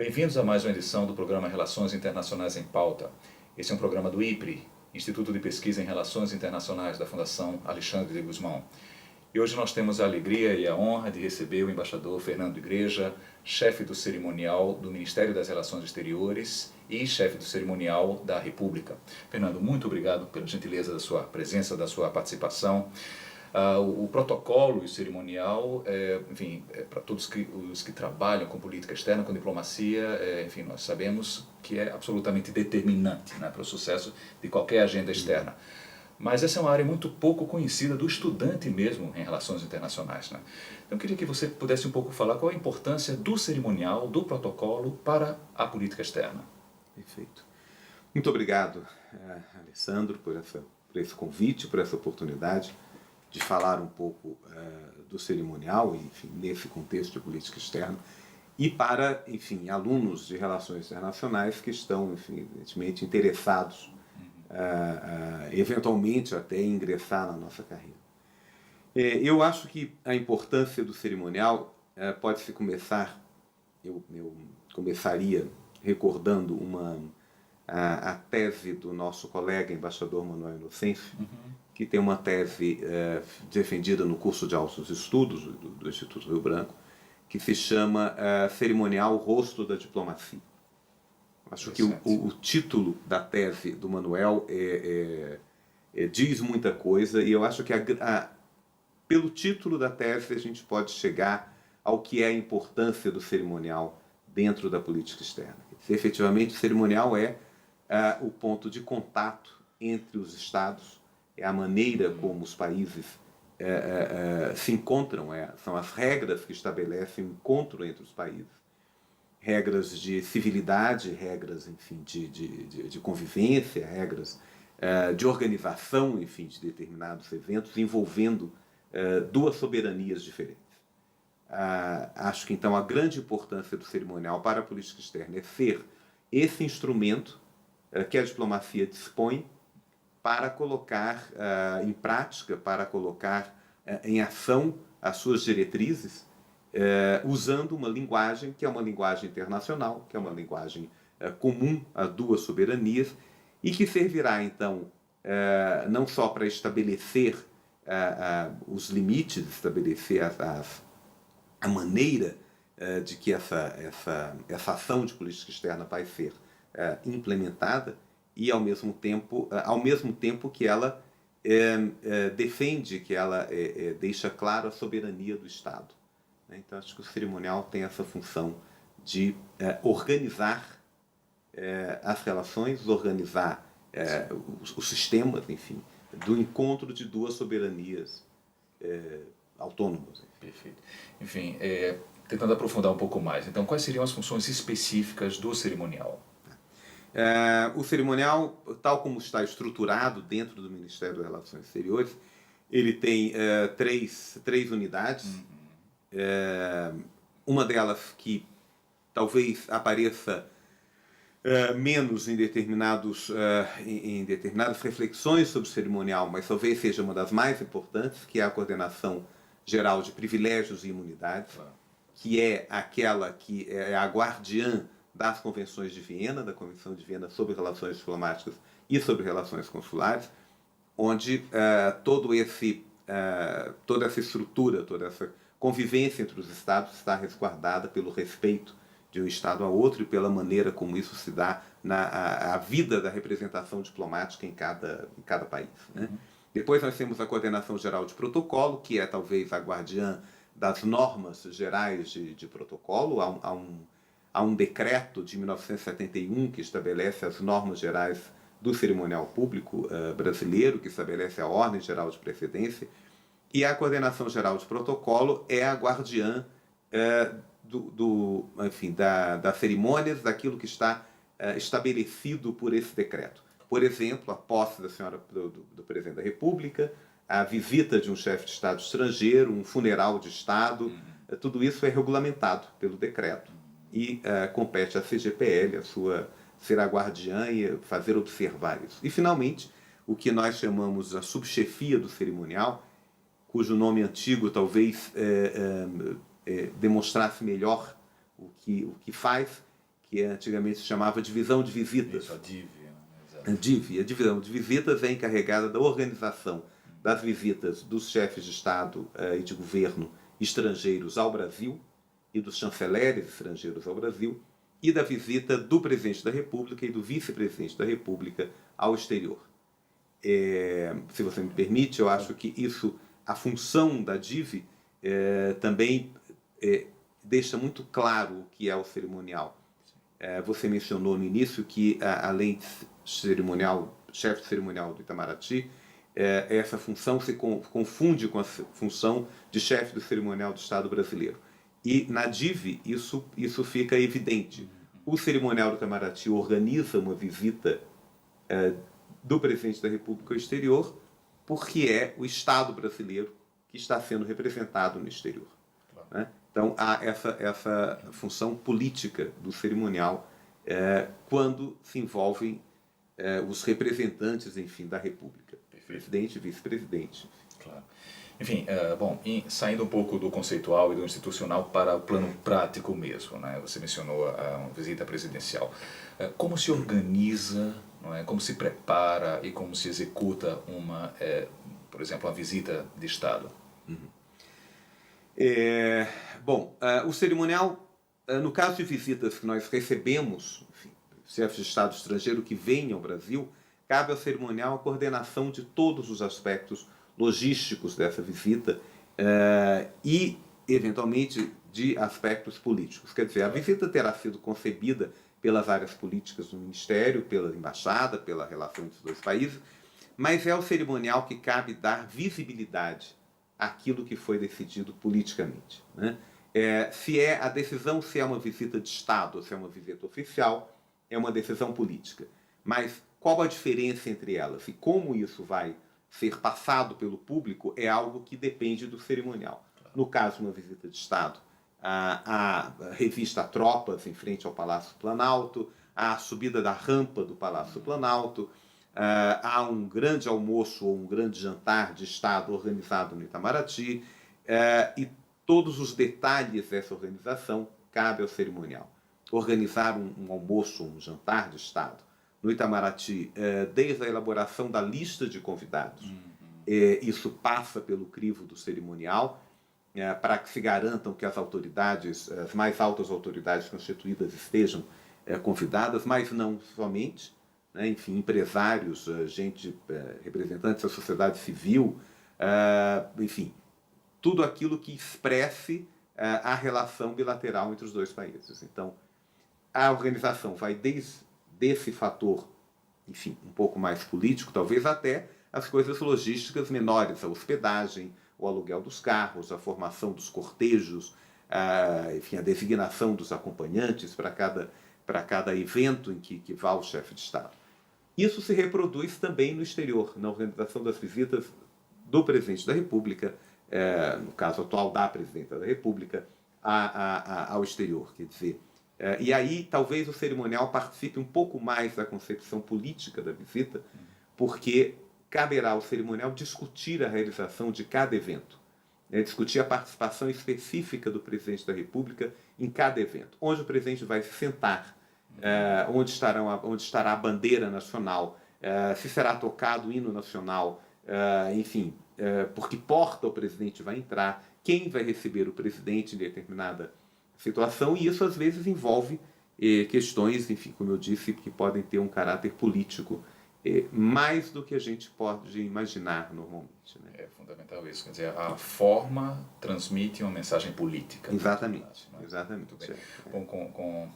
Bem-vindos a mais uma edição do programa Relações Internacionais em Pauta. Esse é um programa do IPRI, Instituto de Pesquisa em Relações Internacionais da Fundação Alexandre de Gusmão. E hoje nós temos a alegria e a honra de receber o embaixador Fernando Igreja, chefe do cerimonial do Ministério das Relações Exteriores e chefe do cerimonial da República. Fernando, muito obrigado pela gentileza da sua presença, da sua participação. O protocolo e o cerimonial, para todos os que trabalham com política externa, com diplomacia, nós sabemos que é absolutamente determinante, né, para o sucesso de qualquer agenda externa. Mas essa é uma área muito pouco conhecida do estudante mesmo em relações internacionais, né? Então eu queria que você pudesse um pouco falar qual a importância do cerimonial, do protocolo para a política externa. Perfeito. Muito obrigado, Alessandro, por esse convite, por essa oportunidade de falar um pouco do cerimonial, enfim, nesse contexto de política externa, e para, enfim, alunos de relações internacionais que estão, enfim, evidentemente interessados, eventualmente até ingressar na nossa carreira. Eu acho que a importância do cerimonial pode-se começar, eu começaria recordando a tese do nosso colega embaixador Manuel Inocêncio, que tem uma tese defendida no curso de altos estudos do Instituto Rio Branco, que se chama Cerimonial Rosto da Diplomacia. Acho que o título da tese do Manuel diz muita coisa, e eu acho que pelo título da tese a gente pode chegar ao que é a importância do cerimonial dentro da política externa. Efetivamente, o cerimonial é o ponto de contato entre os Estados, é a maneira como os países se encontram, são as regras que estabelecem o encontro entre os países, regras de civilidade, regras, enfim, de convivência, regras de organização, enfim, de determinados eventos envolvendo duas soberanias diferentes. Acho que então a grande importância do cerimonial para a política externa é ser esse instrumento que a diplomacia dispõe para colocar em prática, para colocar em ação as suas diretrizes, usando uma linguagem que é uma linguagem internacional, que é uma linguagem comum a duas soberanias, e que servirá então não só para estabelecer os limites, estabelecer a maneira de que essa ação de política externa vai ser implementada, e ao mesmo tempo que ela defende, que ela deixa claro a soberania do Estado. Então acho que o cerimonial tem essa função de organizar as relações, organizar os sistemas, enfim, do encontro de duas soberanias autônomas. Perfeito. Enfim, tentando aprofundar um pouco mais, então quais seriam as funções específicas do cerimonial? O cerimonial, tal como está estruturado dentro do Ministério das Relações Exteriores, ele tem três unidades. Uma delas que talvez apareça menos em determinadas reflexões sobre o cerimonial, mas talvez seja uma das mais importantes, que é a Coordenação Geral de Privilégios e Imunidades, que é aquela que é a guardiã das Convenções de Viena, da Convenção de Viena sobre Relações Diplomáticas e sobre Relações Consulares, onde toda essa estrutura, toda essa convivência entre os Estados está resguardada pelo respeito de um Estado a outro e pela maneira como isso se dá na vida da representação diplomática em cada país, né? Depois nós temos a Coordenação Geral de Protocolo, que é talvez a guardiã das normas gerais de protocolo. Há um decreto de 1971 que estabelece as normas gerais do cerimonial público brasileiro, que estabelece a ordem geral de precedência, e a Coordenação Geral de Protocolo é a guardiã das cerimônias, daquilo que está estabelecido por esse decreto. Por exemplo, a posse da senhora do presidente da República, a visita de um chefe de Estado estrangeiro, um funeral de Estado, tudo isso é regulamentado pelo decreto e compete à CGPL, ser a guardiã e fazer observar isso. E, finalmente, o que nós chamamos a subchefia do cerimonial, cujo nome antigo talvez demonstrasse melhor o que faz, que antigamente se chamava Divisão de Visitas. Isso, a DIV. A divisão de visitas é encarregada da organização das visitas dos chefes de Estado e de governo estrangeiros ao Brasil e dos chanceleres estrangeiros ao Brasil e da visita do presidente da República e do vice-presidente da República ao exterior. Se você me permite, eu acho que isso, a função da DIV também deixa muito claro o que é o cerimonial. Você mencionou no início que, além de chefe cerimonial do Itamaraty, essa função se confunde com a função de chefe do cerimonial do Estado brasileiro. E na DIV isso fica evidente. O cerimonial do Itamaraty organiza uma visita do presidente da República ao exterior, porque é o Estado brasileiro que está sendo representado no exterior. Claro. Né? Então há essa função política do cerimonial quando se envolvem os representantes, enfim, da República. Perfeito. Presidente e vice-presidente. Claro. Enfim, saindo um pouco do conceitual e do institucional para o plano prático mesmo, né? Você mencionou uma visita presidencial. Como se organiza, não é? Como se prepara e como se executa por exemplo, uma visita de Estado? O cerimonial, no caso de visitas que nós recebemos, enfim, chefes de Estado estrangeiro que vêm ao Brasil, cabe ao cerimonial a coordenação de todos os aspectos logísticos dessa visita e, eventualmente, de aspectos políticos. Quer dizer, a visita terá sido concebida pelas áreas políticas do Ministério, pela Embaixada, pela relação entre os dois países, mas é ao cerimonial que cabe dar visibilidade àquilo que foi decidido politicamente. Né? A decisão se é uma visita de Estado ou se é uma visita oficial, é uma decisão política. Mas qual a diferença entre elas e como isso vai ser passado pelo público é algo que depende do cerimonial. No caso de uma visita de Estado, a revista Tropas em frente ao Palácio Planalto, a subida da rampa do Palácio Planalto, há um grande almoço ou um grande jantar de Estado organizado no Itamaraty, e todos os detalhes dessa organização cabe ao cerimonial. Organizar um almoço, um jantar de Estado no Itamaraty, desde a elaboração da lista de convidados, isso passa pelo crivo do cerimonial, para que se garantam que as mais altas autoridades constituídas estejam convidadas, mas não somente, né? Enfim, empresários, representantes da sociedade civil, enfim, tudo aquilo que expresse a relação bilateral entre os dois países. Então, a organização vai desde esse fator, enfim, um pouco mais político, talvez, até as coisas logísticas menores, a hospedagem, o aluguel dos carros, a formação dos cortejos, enfim, a designação dos acompanhantes para cada evento em que vá o chefe de Estado. Isso se reproduz também no exterior, na organização das visitas do presidente da República, no caso atual da presidenta da República, ao exterior. Quer dizer, e aí talvez o cerimonial participe um pouco mais da concepção política da visita, porque caberá ao cerimonial discutir a realização de cada evento, discutir a participação específica do presidente da República em cada evento, onde o presidente vai se sentar, onde estará a bandeira nacional, se será tocado o hino nacional, enfim, por que porta o presidente vai entrar, quem vai receber o presidente em determinada situação, e isso às vezes envolve questões, enfim, como eu disse, que podem ter um caráter político mais do que a gente pode imaginar normalmente. Né? É fundamental isso, quer dizer, a forma transmite uma mensagem política. Exatamente. Né? Exatamente. Muito bem. Bom, com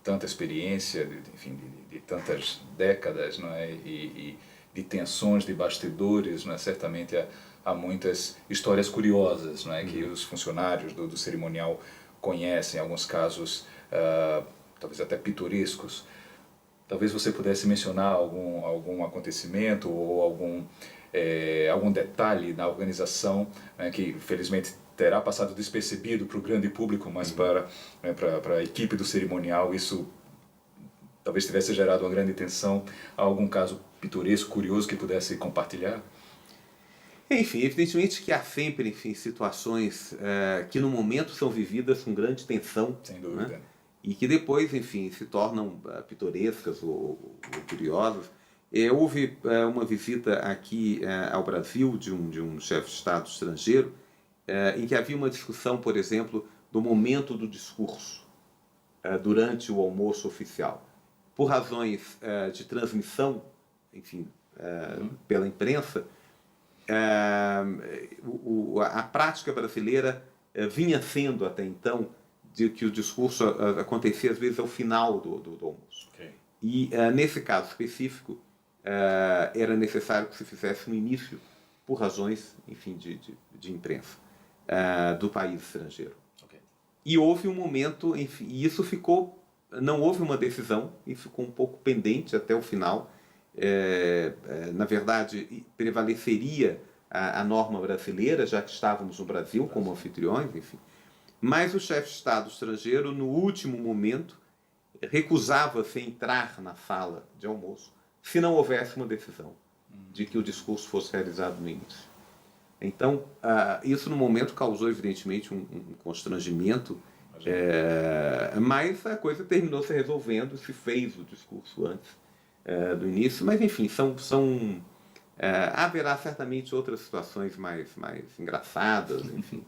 tanta experiência, de tantas décadas, não é? E de tensões, de bastidores, não é? Certamente há muitas histórias curiosas, não é? Que os funcionários do cerimonial conhecem, em alguns casos talvez até pitorescos. Talvez você pudesse mencionar algum acontecimento ou algum detalhe na organização, né, que felizmente terá passado despercebido para o grande público, mas para a equipe do cerimonial isso talvez tivesse gerado uma grande tensão. Há algum caso pitoresco, curioso que pudesse compartilhar? Enfim, evidentemente que há sempre, enfim, situações que no momento são vividas com grande tensão. Sem dúvida. Né? e que depois, enfim, se tornam pitorescas ou curiosas. Houve uma visita aqui ao Brasil de um chefe de Estado estrangeiro, em que havia uma discussão, por exemplo, do momento do discurso durante o almoço oficial. Por razões de transmissão, enfim, pela imprensa, a prática brasileira vinha sendo até então de que o discurso acontecia às vezes ao final do almoço. Okay. E nesse caso específico era necessário que se fizesse no início por razões, enfim, de imprensa do país estrangeiro. Okay. E houve um momento, enfim, e isso ficou, não houve uma decisão e ficou um pouco pendente até o final. Na verdade, prevaleceria a norma brasileira, já que estávamos no Brasil como anfitriões, enfim. Mas o chefe de Estado estrangeiro, no último momento, recusava-se a entrar na sala de almoço se não houvesse uma decisão de que o discurso fosse realizado no início. Então, isso no momento causou, evidentemente, um constrangimento, mas a coisa terminou se resolvendo, se fez o discurso antes do início, mas enfim, haverá certamente outras situações mais engraçadas, enfim.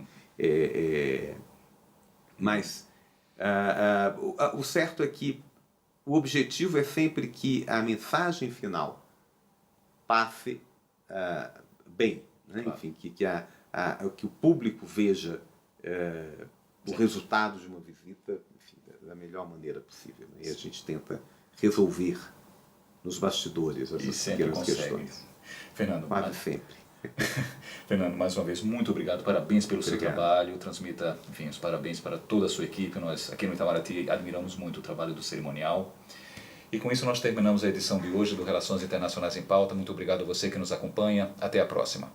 Mas o certo é que o objetivo é sempre que a mensagem final passe bem, né? Enfim, que o público veja o resultado de uma visita, enfim, da melhor maneira possível, né? E a gente tenta resolver nos bastidores essas pequenas questões. Fernando, quase sempre. Fernando, mais uma vez, muito obrigado, parabéns pelo seu trabalho, transmita, enfim, os parabéns para toda a sua equipe. Nós aqui no Itamaraty admiramos muito o trabalho do cerimonial. E com isso nós terminamos a edição de hoje do Relações Internacionais em Pauta. Muito obrigado a você que nos acompanha. Até a próxima.